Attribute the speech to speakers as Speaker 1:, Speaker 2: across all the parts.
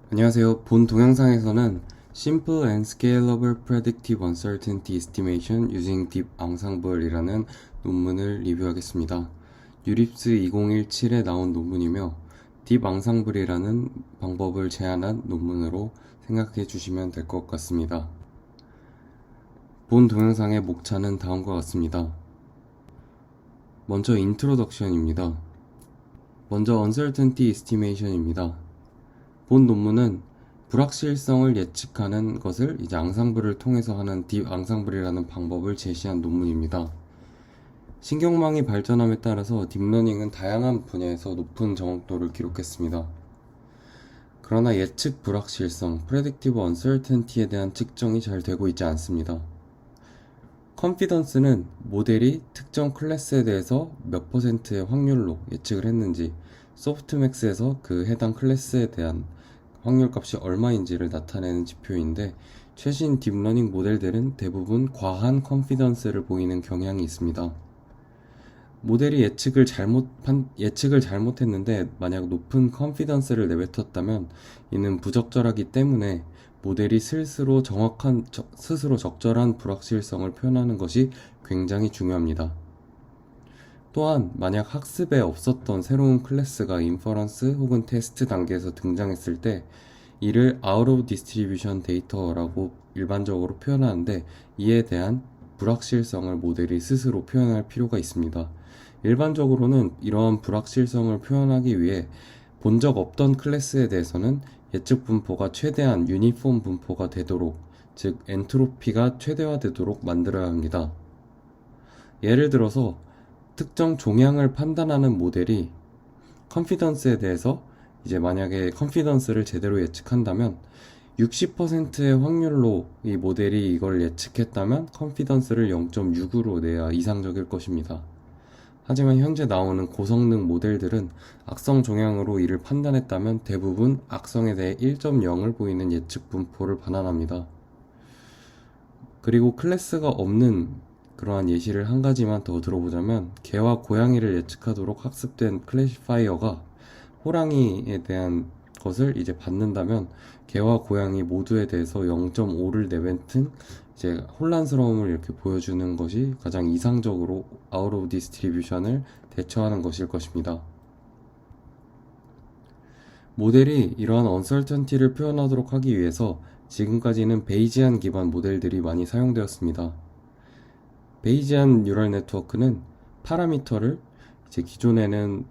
Speaker 1: 안녕하세요. 본 동영상에서는 Simple and Scalable Predictive Uncertainty Estimation Using Deep Ensemble이라는 논문을 리뷰하겠습니다. 유립스 2017에 나온 논문이며 Deep Ensemble이라는 방법을 제안한 논문으로 생각해 주시면 될 것 같습니다. 본 동영상의 목차는 다음과 같습니다. 먼저 인트로덕션입니다. 먼저 Uncertainty Estimation입니다. 본 논문은 불확실성을 예측하는 것을 이제 앙상블을 통해서 하는 딥 앙상블이라는 방법을 제시한 논문입니다. 신경망이 발전함에 따라서 딥러닝은 다양한 분야에서 높은 정확도를 기록했습니다. 그러나 예측 불확실성, predictive uncertainty에 대한 측정이 잘 되고 있지 않습니다. confidence는 모델이 특정 클래스에 대해서 몇 %의 확률로 예측을 했는지, 소프트맥스에서 그 해당 클래스에 대한 확률값이 얼마인지를 나타내는 지표인데, 최신 딥러닝 모델들은 대부분 과한 컨피던스를 보이는 경향이 있습니다. 모델이 예측을 잘못했는데 만약 높은 컨피던스를 내뱉었다면 이는 부적절하기 때문에 모델이 스스로 적절한 불확실성을 표현하는 것이 굉장히 중요합니다. 또한 만약 학습에 없었던 새로운 클래스가 인퍼런스 혹은 테스트 단계에서 등장했을 때 이를 out of distribution data라고 일반적으로 표현하는데, 이에 대한 불확실성을 모델이 스스로 표현할 필요가 있습니다. 일반적으로는 이러한 불확실성을 표현하기 위해 본 적 없던 클래스에 대해서는 예측 분포가 최대한 유니폼 분포가 되도록, 즉 엔트로피가 최대화되도록 만들어야 합니다. 예를 들어서 특정 종양을 판단하는 모델이 컨피던스에 대해서 이제 만약에 컨피던스를 제대로 예측한다면 60%의 확률로 이 모델이 이걸 예측했다면 컨피던스를 0.6으로 내야 이상적일 것입니다. 하지만 현재 나오는 고성능 모델들은 악성 종양으로 이를 판단했다면 대부분 악성에 대해 1.0을 보이는 예측 분포를 반환합니다. 그리고 클래스가 없는 그러한 예시를 한 가지만 더 들어보자면, 개와 고양이를 예측하도록 학습된 클래시파이어가 호랑이에 대한 것을 이제 받는다면 개와 고양이 모두에 대해서 0.5를 내뱉은 이제 혼란스러움을 이렇게 보여주는 것이 가장 이상적으로 out of distribution을 대처하는 것일 것입니다. 모델이 이러한 uncertainty를 표현하도록 하기 위해서 지금까지는 베이지안 기반 모델들이 많이 사용되었습니다. 베이지안 뉴럴 네트워크는 파라미터를 이제 기존에는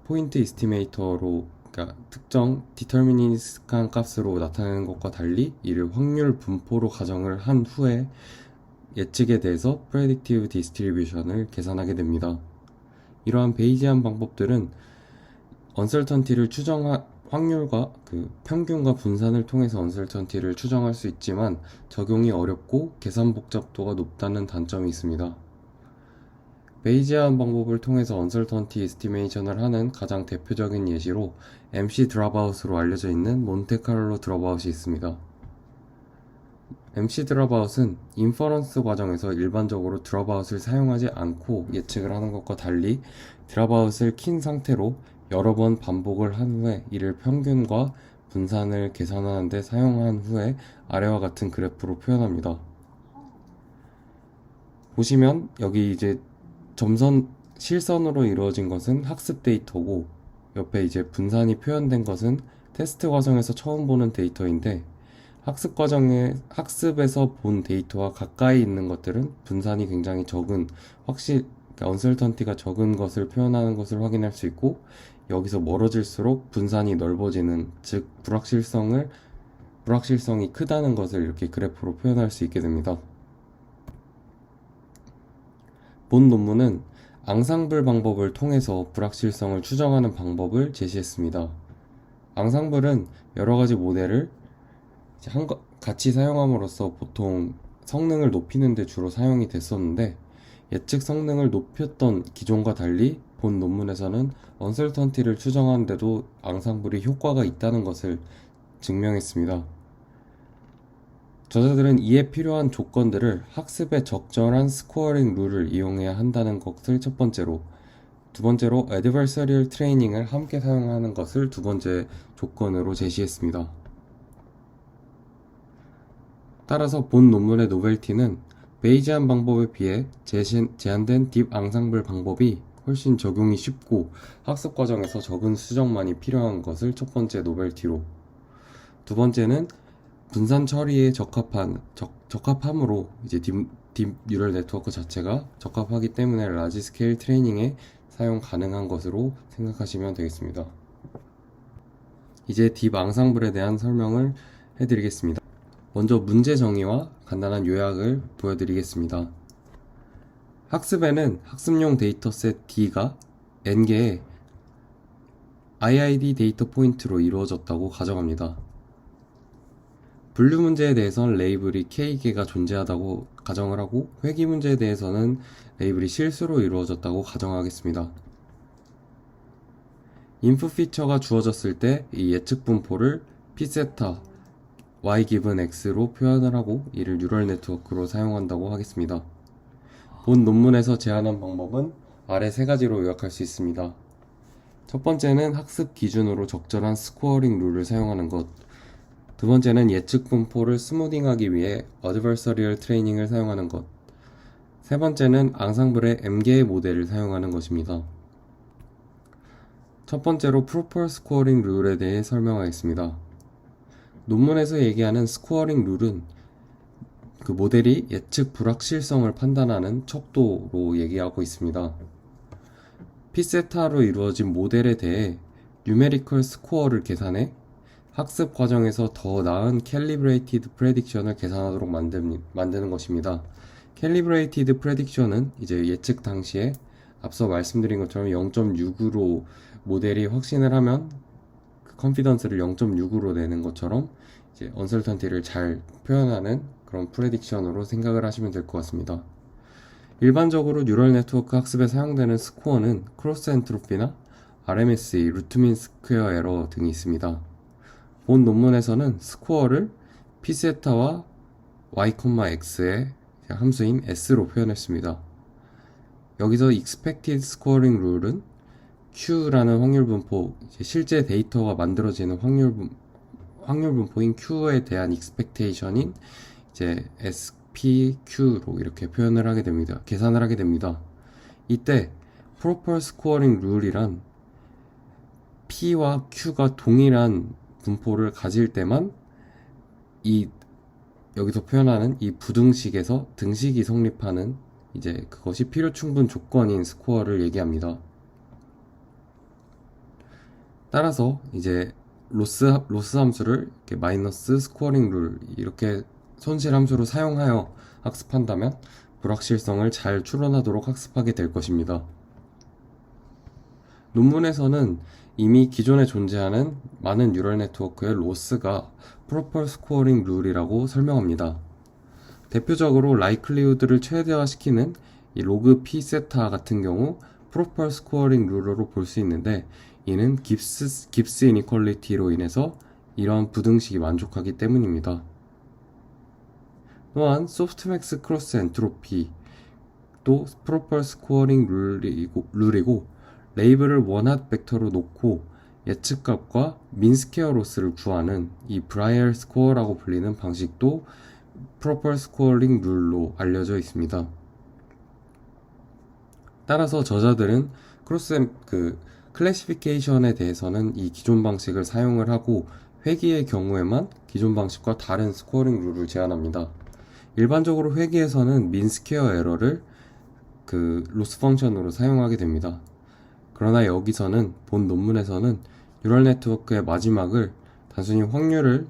Speaker 1: 포인트 이스티메이터로, 그러니까 특정 디터미니스틱한 값으로 나타내는 것과 달리 이를 확률 분포로 가정을 한 후에 예측에 대해서 predictive distribution을 계산하게 됩니다. 이러한 베이지안 방법들은 uncertainty를 확률과 평균과 분산을 통해서 uncertainty를 추정할 수 있지만 적용이 어렵고 계산 복잡도가 높다는 단점이 있습니다. 베이지안 방법을 통해서 uncertainty estimation을 하는 가장 대표적인 예시로 MC 드롭아웃으로 알려져 있는 몬테카를로 드롭아웃이 있습니다. MC 드롭아웃은 인퍼런스 과정에서 일반적으로 드롭아웃을 사용하지 않고 예측을 하는 것과 달리 드롭아웃을 킨 상태로 여러 번 반복을 한 후에 이를 평균과 분산을 계산하는 데 사용한 후에 아래와 같은 그래프로 표현합니다. 보시면 여기 이제 실선으로 이루어진 것은 학습 데이터고, 옆에 이제 분산이 표현된 것은 테스트 과정에서 처음 보는 데이터인데, 학습에서 본 데이터와 가까이 있는 것들은 분산이 굉장히 적은, uncertainty가 적은 것을 표현하는 것을 확인할 수 있고, 여기서 멀어질수록 분산이 넓어지는, 즉 불확실성이 크다는 것을 이렇게 그래프로 표현할 수 있게 됩니다. 본 논문은 앙상블 방법을 통해서 불확실성을 추정하는 방법을 제시했습니다. 앙상블은 여러 가지 모델을 같이 사용함으로써 보통 성능을 높이는 데 주로 사용이 됐었는데, 예측 성능을 높였던 기존과 달리 본 논문에서는 uncertainty를 추정하는 데도 앙상블이 효과가 있다는 것을 증명했습니다. 저자들은 이에 필요한 조건들을 학습의 적절한 스코어링 룰을 이용해야 한다는 것을 첫 번째로, 두 번째로 adversarial training을 함께 사용하는 것을 두 번째 조건으로 제시했습니다. 따라서 본 논문의 노벨티는 베이지안 방법에 비해 제한된 딥 앙상블 방법이 훨씬 적용이 쉽고 학습 과정에서 적은 수정만이 필요한 것을 첫 번째 노벨티로, 두 번째는 분산 처리에 적합함으로 이제 딥 뉴럴 네트워크 자체가 적합하기 때문에 라지 스케일 트레이닝에 사용 가능한 것으로 생각하시면 되겠습니다. 이제 딥 앙상블에 대한 설명을 해드리겠습니다. 먼저 문제 정의와 간단한 요약을 보여드리겠습니다. 학습에는 학습용 데이터셋 D가 N개의 IID 데이터 포인트로 이루어졌다고 가정합니다. 분류 문제에 대해서는 레이블이 K개가 존재하다고 가정을 하고, 회귀 문제에 대해서는 레이블이 실수로 이루어졌다고 가정하겠습니다. 인풋 피처가 주어졌을 때 이 예측 분포를 P세타 y 기분 x로 표현을 하고 이를 뉴럴 네트워크로 사용한다고 하겠습니다. 본 논문에서 제안한 방법은 아래 세 가지로 요약할 수 있습니다. 첫 번째는 학습 기준으로 적절한 스코어링 룰을 사용하는 것. 두 번째는 예측 분포를 스무딩하기 위해 어드버서리얼 트레이닝을 사용하는 것. 세 번째는 앙상블의 M개의 모델을 사용하는 것입니다. 첫 번째로 프로퍼 스코어링 룰에 대해 설명하겠습니다. 논문에서 얘기하는 스코어링 룰은 그 모델이 예측 불확실성을 판단하는 척도로 얘기하고 있습니다. P세타로 이루어진 모델에 대해 뉴메리컬 스코어를 계산해 학습 과정에서 더 나은 캘리브레이티드 프레딕션을 계산하도록 만드는 것입니다. 캘리브레이티드 프레딕션은 이제 예측 당시에 앞서 말씀드린 것처럼 0.6으로 모델이 확신을 하면 그 컨피던스를 0.6으로 내는 것처럼 이제 언설턴티를 잘 표현하는 그런 프레딕션으로 생각을 하시면 될 것 같습니다. 일반적으로 뉴럴 네트워크 학습에 사용되는 스코어는 크로스 엔트로피나 RMSE, 루트민 스퀘어 에러 등이 있습니다. 본 논문에서는 스코어를 P세타와 y,x의 함수인 s로 표현했습니다. 여기서 expected scoring rule은 Q라는 확률 분포, 실제 데이터가 만들어지는 확률 분포인 Q에 대한 expectation인 이제 SPQ로 이렇게 표현을 하게 됩니다. 계산을 하게 됩니다. 이때 proper scoring rule이란 P와 Q가 동일한 분포를 가질 때만 여기서 표현하는 이 부등식에서 등식이 성립하는 이제 그것이 필요 충분 조건인 스코어를 얘기합니다. 따라서 이제 로스 함수를 이렇게 마이너스 스코어링 룰 이렇게 손실 함수로 사용하여 학습한다면 불확실성을 잘 추론하도록 학습하게 될 것입니다. 논문에서는 이미 기존에 존재하는 많은 뉴럴 네트워크의 로스가 프로퍼 스코어링 룰이라고 설명합니다. 대표적으로 라이클리후드를 최대화시키는 이 로그 P세타 같은 경우 프로퍼 스코어링 룰로 볼 수 있는데, 이는 깁스 이니퀄리티로 인해서 이러한 부등식이 만족하기 때문입니다. 또한 소프트맥스 크로스 엔트로피 또 프로퍼 스코어링 룰이고 레이블을 원핫 벡터로 놓고 예측값과 민스퀘어 로스를 구하는 이 브라이얼 스코어라고 불리는 방식도 프로퍼 스코어링 룰로 알려져 있습니다. 따라서 저자들은 클래시피케이션에 대해서는 이 기존 방식을 사용을 하고 회귀의 경우에만 기존 방식과 다른 스코어링 룰을 제안합니다. 일반적으로 회귀에서는 민스퀘어 에러를 로스 펑션으로 사용하게 됩니다. 그러나 여기서는 본 논문에서는 뉴럴 네트워크의 마지막을 단순히 확률을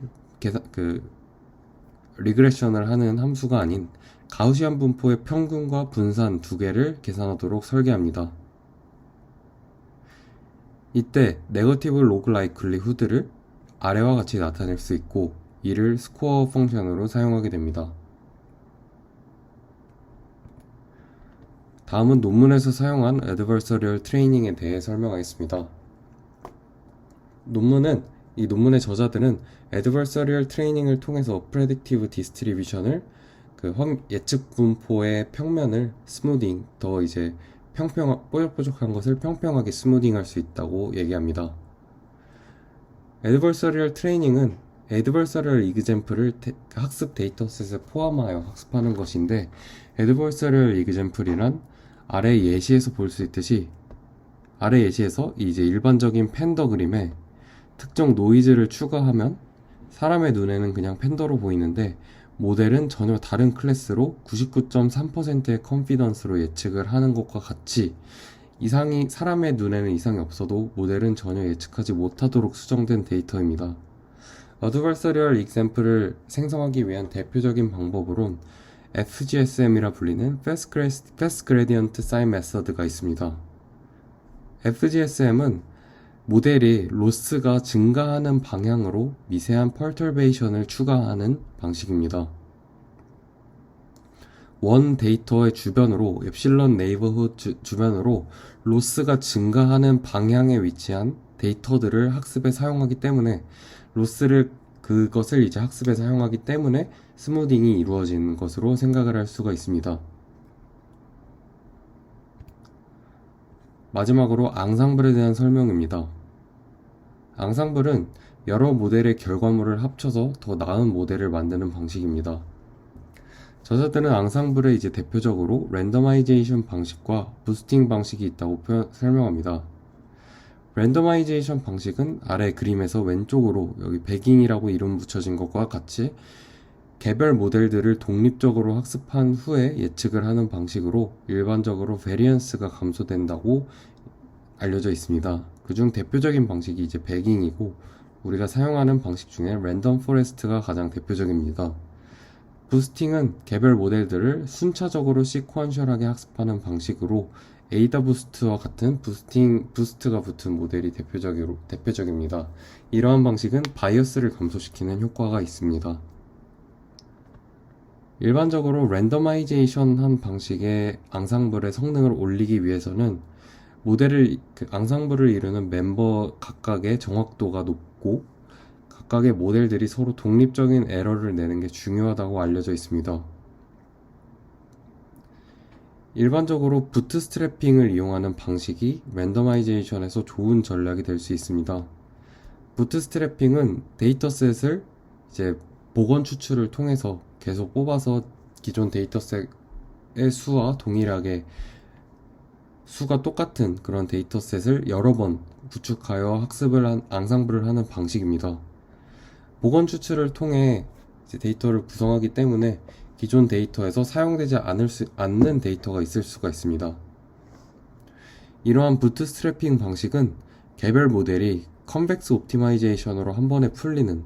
Speaker 1: 리그레션을 하는 함수가 아닌 가우시안 분포의 평균과 분산 두 개를 계산하도록 설계합니다. 이때 네거티브 로그 라이클리후드를 아래와 같이 나타낼 수 있고 이를 스코어 펑션으로 사용하게 됩니다. 다음은 논문에서 사용한 adversarial 트레이닝에 대해 설명하겠습니다. 이 논문의 저자들은 adversarial 트레이닝을 통해서 predictive distribution을 예측 분포의 평면을 스무딩, 더 이제 뽀얗뽀족한 것을 평평하게 스무딩할 수 있다고 얘기합니다. adversarial 트레이닝은 adversarial example을 학습 데이터셋에 포함하여 학습하는 것인데, adversarial example이란 아래 예시에서 볼 수 있듯이 아래 예시에서 이제 일반적인 팬더 그림에 특정 노이즈를 추가하면 사람의 눈에는 그냥 팬더로 보이는데, 모델은 전혀 다른 클래스로 99.3%의 컨피던스로 예측을 하는 것과 같이 사람의 눈에는 이상이 없어도 모델은 전혀 예측하지 못하도록 수정된 데이터입니다. Adversarial Example을 생성하기 위한 대표적인 방법으론 FGSM이라 불리는 Fast Gradient Sign Method가 있습니다. FGSM은 모델이 로스가 증가하는 방향으로 미세한 perturbation을 추가하는 방식입니다. 원 데이터의 주변으로 엡실런 네이버후드 주변으로 로스가 증가하는 방향에 위치한 데이터들을 학습에 사용하기 때문에 그것을 이제 학습에 사용하기 때문에 스무딩이 이루어지는 것으로 생각을 할 수가 있습니다. 마지막으로 앙상블에 대한 설명입니다. 앙상블은 여러 모델의 결과물을 합쳐서 더 나은 모델을 만드는 방식입니다. 저자들은 앙상블의 이제 대표적으로 랜더마이제이션 방식과 부스팅 방식이 있다고 설명합니다. 랜더마이제이션 방식은 아래 그림에서 왼쪽으로 여기 배깅이라고 이름 붙여진 것과 같이 개별 모델들을 독립적으로 학습한 후에 예측을 하는 방식으로 일반적으로 베리언스가 감소된다고 알려져 있습니다. 그중 대표적인 방식이 이제 배깅이고, 우리가 사용하는 방식 중에 랜덤 포레스트가 가장 대표적입니다. 부스팅은 개별 모델들을 순차적으로 시퀀셜하게 학습하는 방식으로 에이다 부스트와 같은 부스트가 붙은 모델이 대표적입니다. 이러한 방식은 바이어스를 감소시키는 효과가 있습니다. 일반적으로 랜더마이제이션 한 방식의 앙상블의 성능을 올리기 위해서는 앙상블을 이루는 멤버 각각의 정확도가 높고 각각의 모델들이 서로 독립적인 에러를 내는 게 중요하다고 알려져 있습니다. 일반적으로 부트스트래핑을 이용하는 방식이 랜더마이제이션에서 좋은 전략이 될 수 있습니다. 부트스트래핑은 데이터셋을 이제 복원 추출을 통해서 계속 뽑아서 기존 데이터셋의 수와 동일하게 수가 똑같은 그런 데이터셋을 여러 번 구축하여 앙상블을 하는 방식입니다. 복원 추출을 통해 이제 데이터를 구성하기 때문에 기존 데이터에서 사용되지 않는 데이터가 있을 수가 있습니다. 이러한 부트스트래핑 방식은 개별 모델이 컨벡스 옵티마이제이션으로 한 번에 풀리는,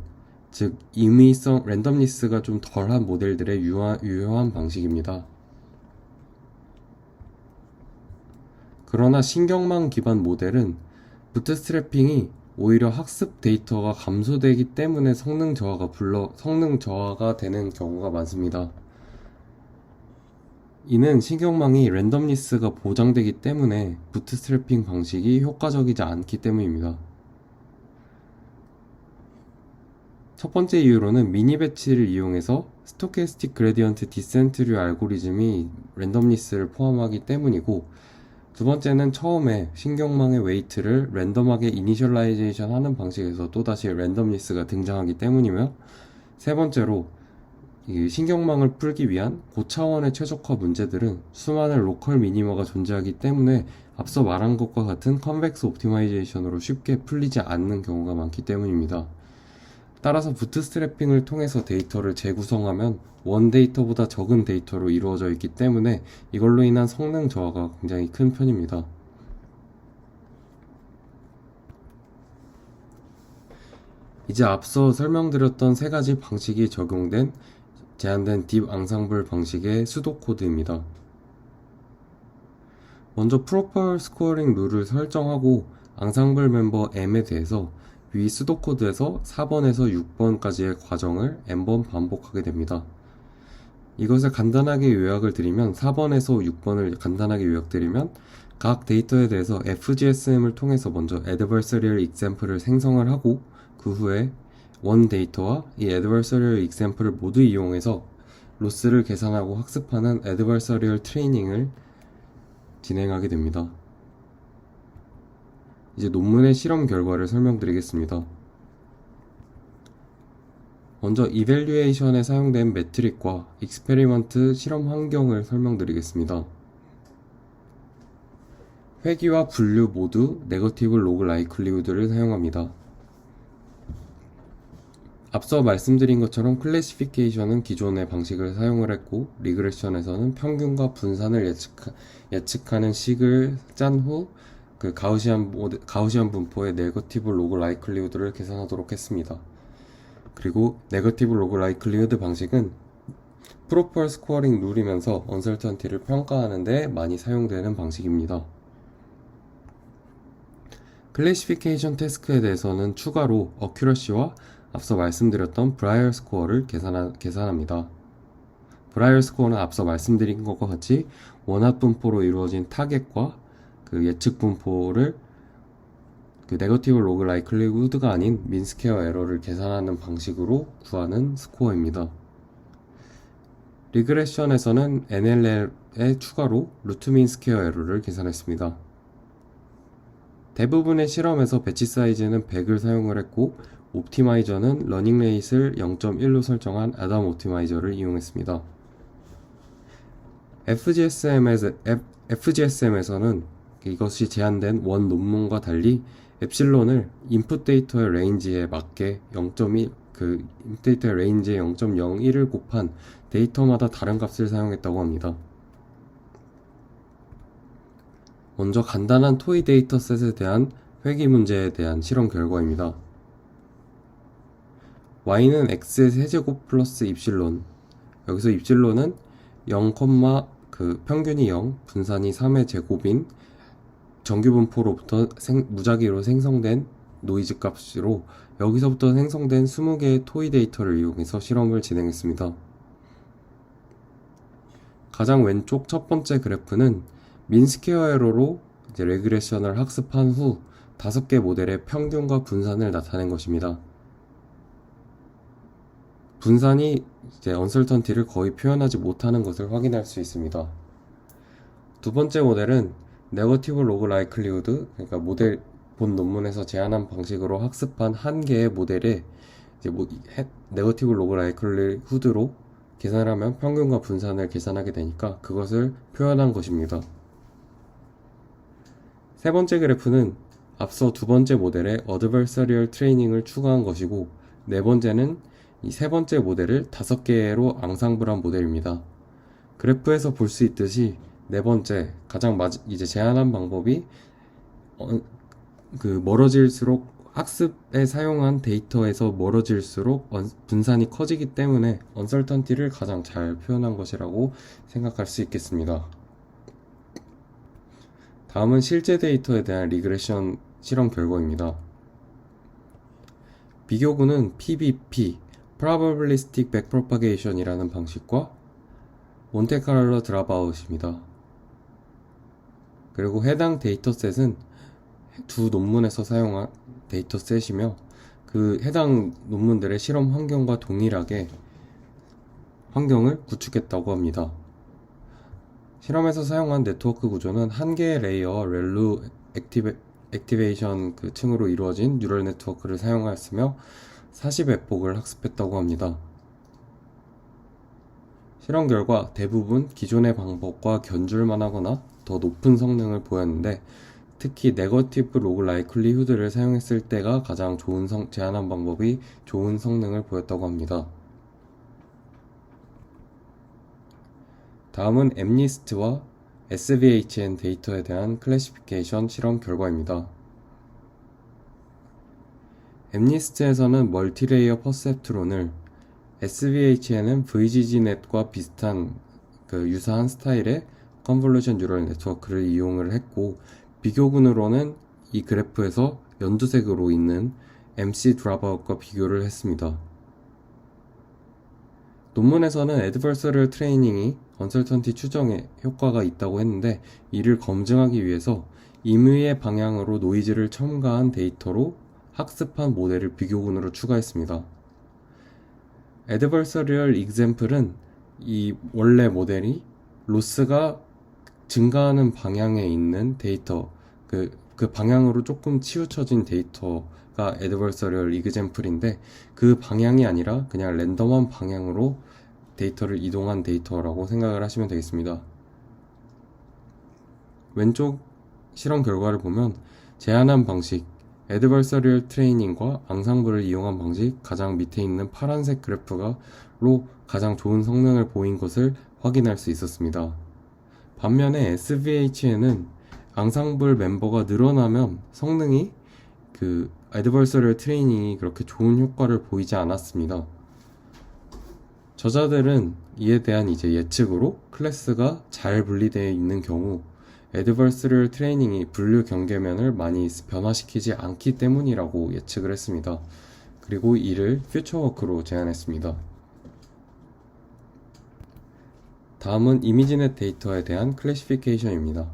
Speaker 1: 즉 임의성 랜덤리스가 좀 덜한 모델들의 유효한 방식입니다. 그러나 신경망 기반 모델은 부트스트래핑이 오히려 학습 데이터가 감소되기 때문에 성능 저하가 되는 경우가 많습니다. 이는 신경망이 랜덤리스가 보장되기 때문에 부트스트래핑 방식이 효과적이지 않기 때문입니다. 첫 번째 이유로는 미니 배치를 이용해서 스토캐스틱 그레디언트 디센트류 알고리즘이 랜덤리스를 포함하기 때문이고, 두 번째는 처음에 신경망의 웨이트를 랜덤하게 이니셜라이제이션 하는 방식에서 또다시 랜덤리스가 등장하기 때문이며, 세 번째로 이 신경망을 풀기 위한 고차원의 최적화 문제들은 수많은 로컬 미니머가 존재하기 때문에 앞서 말한 것과 같은 컨벡스 옵티마이제이션으로 쉽게 풀리지 않는 경우가 많기 때문입니다. 따라서 부트스트래핑을 통해서 데이터를 재구성하면 원 데이터보다 적은 데이터로 이루어져 있기 때문에 이걸로 인한 성능 저하가 굉장히 큰 편입니다. 이제 앞서 설명드렸던 세 가지 방식이 적용된 제한된 딥 앙상블 방식의 수도코드입니다. 먼저 프로퍼 스코어링 룰을 설정하고 앙상블 멤버 M에 대해서 위 수도코드에서 4번에서 6번까지의 과정을 n번 반복하게 됩니다. 이것을 간단하게 요약을 드리면 4번에서 6번을 간단하게 요약드리면 각 데이터에 대해서 FGSM을 통해서 먼저 adversarial example을 생성을 하고 그 후에 원 데이터와 이 adversarial example을 모두 이용해서 로스를 계산하고 학습하는 adversarial training을 진행하게 됩니다. 이제 논문의 실험 결과를 설명드리겠습니다. 먼저 이밸류에이션에 사용된 매트릭과 익스페리먼트 실험 환경을 설명드리겠습니다. 회귀와 분류 모두 네거티브 로그 라이클리후드를 사용합니다. 앞서 말씀드린 것처럼 클래시피케이션은 기존의 방식을 사용을 했고, 리그레션에서는 평균과 분산을 예측하는 식을 짠 후 그 가우시안 분포의 네거티브 로그 라이클리후드를 계산하도록 했습니다. 그리고 네거티브 로그 라이클리후드 방식은 프로퍼 스코어링 룰이면서 언설턴티를 평가하는 데 많이 사용되는 방식입니다. 클래시피케이션 태스크에 대해서는 추가로 어큐러시와 앞서 말씀드렸던 브라이얼 스코어를 계산합니다. 브라이얼 스코어는 앞서 말씀드린 것과 같이 원합 분포로 이루어진 타겟과 그 예측 분포를 그 네거티브 로그 라이클리후드가 아닌 민스퀘어 에러를 계산하는 방식으로 구하는 스코어입니다. 리그레션에서는 NLL에 추가로 루트 민 스퀘어 에러를 계산했습니다. 대부분의 실험에서 배치 사이즈는 100을 사용을 했고, 옵티마이저는 러닝 레이스를 0.1로 설정한 애덤 옵티마이저를 이용했습니다. FGSM에서는 이것이 제한된 원 논문과 달리 엡실론을 인풋 데이터의 레인지에 맞게 0.1, 인풋 데이터의 레인지에 0.01을 곱한 데이터마다 다른 값을 사용했다고 합니다. 먼저 간단한 토이 데이터셋에 대한 회귀 문제에 대한 실험 결과입니다. y는 x의 세제곱 플러스 입실론, 여기서 입실론은 0, 평균이 0, 분산이 3의 제곱인 정규분포로부터 무작위로 생성된 노이즈 값으로 여기서부터 생성된 20개의 토이 데이터를 이용해서 실험을 진행했습니다. 가장 왼쪽 첫 번째 그래프는 민스퀘어 에러로 레그레션을 학습한 후 5개 모델의 평균과 분산을 나타낸 것입니다. 분산이 언설턴티를 거의 표현하지 못하는 것을 확인할 수 있습니다. 두 번째 모델은 네거티브 로그 라이클리후드, 그러니까 본 논문에서 제안한 방식으로 학습한 한 개의 모델에 네거티브 로그 라이클리후드로 계산을 하면 평균과 분산을 계산하게 되니까 그것을 표현한 것입니다. 세 번째 그래프는 앞서 두 번째 모델에 어드버서리얼 트레이닝을 추가한 것이고, 네 번째는 이 세 번째 모델을 5개로 앙상블한 모델입니다. 그래프에서 볼 수 있듯이 네 번째 제안한 방법이 멀어질수록 학습에 사용한 데이터에서 멀어질수록 분산이 커지기 때문에 언설턴티를 가장 잘 표현한 것이라고 생각할 수 있겠습니다. 다음은 실제 데이터에 대한 리그레션 실험 결과입니다. 비교구는 PBP, Probabilistic Backpropagation이라는 방식과 몬테카를로 드랍아웃입니다. 그리고 해당 데이터셋은 두 논문에서 사용한 데이터셋이며 그 해당 논문들의 실험 환경과 동일하게 환경을 구축했다고 합니다. 실험에서 사용한 네트워크 구조는 한 개의 레이어 렐루 액티베이션 층으로 이루어진 뉴럴 네트워크를 사용하였으며 40획폭을 학습했다고 합니다. 실험 결과 대부분 기존의 방법과 견줄만 하거나 더 높은 성능을 보였는데, 특히 네거티브 로그 라이클리후드를 사용했을 때가 가장 제안한 방법이 좋은 성능을 보였다고 합니다. 다음은 엠니스트와 SVHN 데이터에 대한 클래시피케이션 실험 결과입니다. 엠니스트에서는 멀티레이어 퍼셉트론을, SVHN은 VGG넷과 비슷한 유사한 스타일의 컨볼루션 뉴럴 네트워크를 이용을 했고, 비교군으로는 이 그래프에서 연두색으로 있는 MC 드랍아웃과 비교를 했습니다. 논문에서는 애드버서리얼 트레이닝이 언설턴티 추정에 효과가 있다고 했는데, 이를 검증하기 위해서 임의의 방향으로 노이즈를 첨가한 데이터로 학습한 모델을 비교군으로 추가했습니다. 애드버서리얼 익sem플은 이 원래 모델이 로스가 증가하는 방향에 있는 데이터, 그 방향으로 조금 치우쳐진 데이터가 데이터가 adversarial example인데 그 방향이 아니라 그냥 랜덤한 방향으로 데이터를 이동한 데이터라고 생각을 하시면 되겠습니다. 왼쪽 실험 결과를 보면 제안한 방식, adversarial training과 앙상블을 이용한 방식, 가장 밑에 있는 파란색 그래프로 가장 좋은 성능을 보인 것을 확인할 수 있었습니다. 반면에 SVH에는 앙상블 멤버가 늘어나면 성능이 adversarial training이 그렇게 좋은 효과를 보이지 않았습니다. 저자들은 이에 대한 예측으로 클래스가 잘 분리되어 있는 경우 adversarial training이 분류 경계면을 많이 변화시키지 않기 때문이라고 예측을 했습니다. 그리고 이를 퓨처워크로 제안했습니다. 다음은 이미지넷 데이터에 대한 클래시피케이션입니다.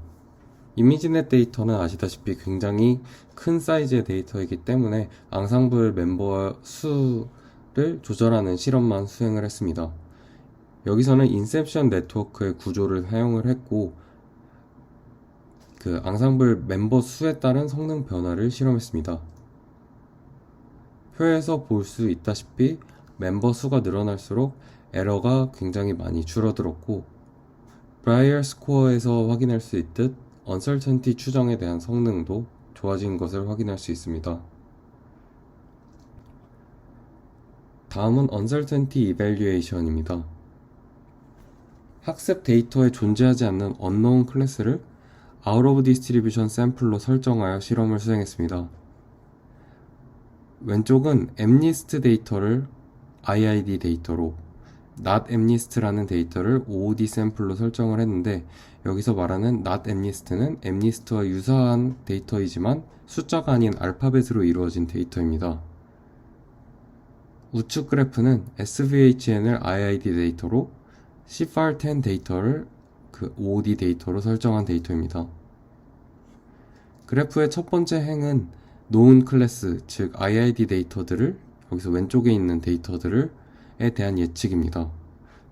Speaker 1: 이미지넷 데이터는 아시다시피 굉장히 큰 사이즈의 데이터이기 때문에 앙상블 멤버 수를 조절하는 실험만 수행을 했습니다. 여기서는 인셉션 네트워크의 구조를 사용을 했고 앙상블 멤버 수에 따른 성능 변화를 실험했습니다. 표에서 볼 수 있다시피 멤버 수가 늘어날수록 에러가 굉장히 많이 줄어들었고 브라이어 스코어에서 확인할 수 있듯 uncertainty 추정에 대한 성능도 좋아진 것을 확인할 수 있습니다. 다음은 uncertainty evaluation입니다. 학습 데이터에 존재하지 않는 unknown 클래스를 out of distribution sample로 설정하여 실험을 수행했습니다. 왼쪽은 MNIST 데이터를 IID 데이터로, not MNIST라는 데이터를 OOD 샘플로 설정을 했는데 여기서 말하는 not MNIST는 MNIST와 유사한 데이터이지만 숫자가 아닌 알파벳으로 이루어진 데이터입니다. 우측 그래프는 SVHN을 IID 데이터로, CFAR10 데이터를 OOD 데이터로 설정한 데이터입니다. 그래프의 첫 번째 행은 known 클래스, 즉 IID 데이터들을, 여기서 왼쪽에 있는 데이터들에 대한 예측입니다.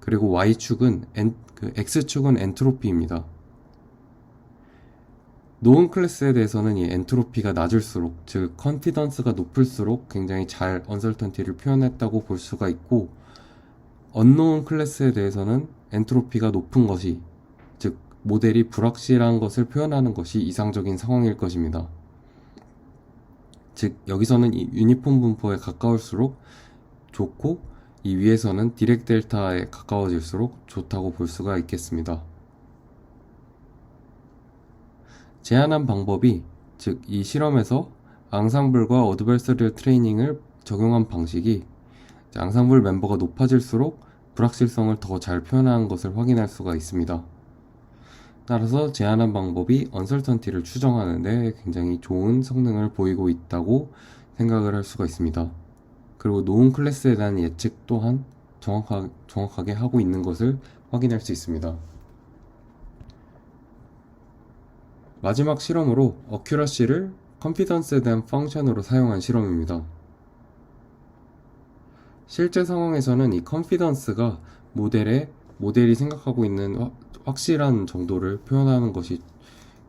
Speaker 1: 그리고 Y축은 X축은 엔트로피입니다. known 클래스에 대해서는 이 엔트로피가 낮을수록, 즉 컨피던스가 높을수록 굉장히 잘 uncertainty를 표현했다고 볼 수가 있고, unknown 클래스에 대해서는 엔트로피가 높은 것이, 즉 모델이 불확실한 것을 표현하는 것이 이상적인 상황일 것입니다. 즉 여기서는 이 유니폼 분포에 가까울수록 좋고 이 위에서는 디렉 델타에 가까워질수록 좋다고 볼 수가 있겠습니다. 제안한 방법이, 즉 이 실험에서 앙상블과 어드베서리얼 트레이닝을 적용한 방식이 앙상블 멤버가 높아질수록 불확실성을 더 잘 표현하는 것을 확인할 수가 있습니다. 따라서 제안한 방법이 uncertainty를 추정하는 데 굉장히 좋은 성능을 보이고 있다고 생각을 할 수가 있습니다. 그리고 known 클래스에 대한 예측 또한 정확하게 하고 있는 것을 확인할 수 있습니다. 마지막 실험으로 accuracy를 confidence에 대한 펑션으로 사용한 실험입니다. 실제 상황에서는 이 confidence가 모델이 생각하고 있는 확실한 정도를 표현하는 것이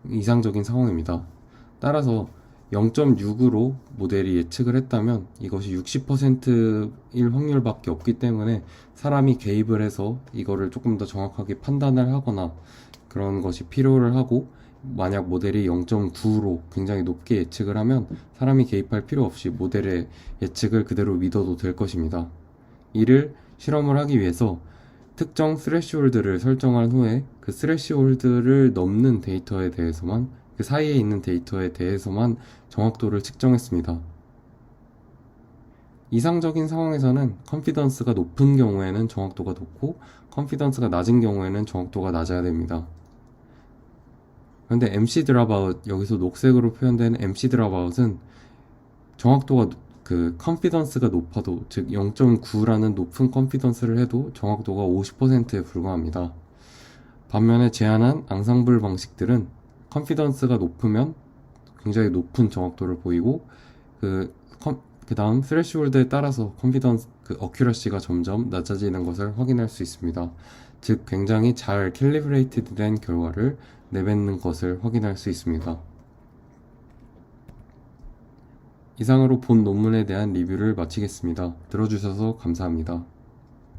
Speaker 1: 이상적인 상황입니다. 따라서 0.6으로 모델이 예측을 했다면 이것이 60%일 확률밖에 없기 때문에 사람이 개입을 해서 이거를 조금 더 정확하게 판단을 하거나 그런 것이 필요를 하고, 만약 모델이 0.9로 굉장히 높게 예측을 하면 사람이 개입할 필요 없이 모델의 예측을 그대로 믿어도 될 것입니다. 이를 실험을 하기 위해서 특정 스레시홀드를 설정한 후에 그 스레시홀드를 넘는 데이터에 대해서만, 그 사이에 있는 데이터에 대해서만 정확도를 측정했습니다. 이상적인 상황에서는 컨피던스가 높은 경우에는 정확도가 높고 컨피던스가 낮은 경우에는 정확도가 낮아야 됩니다. 그런데 MC 드랍아웃, 여기서 녹색으로 표현된 MC 드랍아웃은 정확도가 컨피던스가 높아도, 즉 0.9라는 높은 컨피던스를 해도 정확도가 50%에 불과합니다. 반면에 제안한 앙상블 방식들은 컨피던스가 높으면 굉장히 높은 정확도를 보이고 그 다음 스레시홀드에 따라서 어큐러시가 점점 낮아지는 것을 확인할 수 있습니다. 즉 굉장히 잘 캘리브레이티드 된 결과를 내뱉는 것을 확인할 수 있습니다. 이상으로 본 논문에 대한 리뷰를 마치겠습니다. 들어주셔서 감사합니다.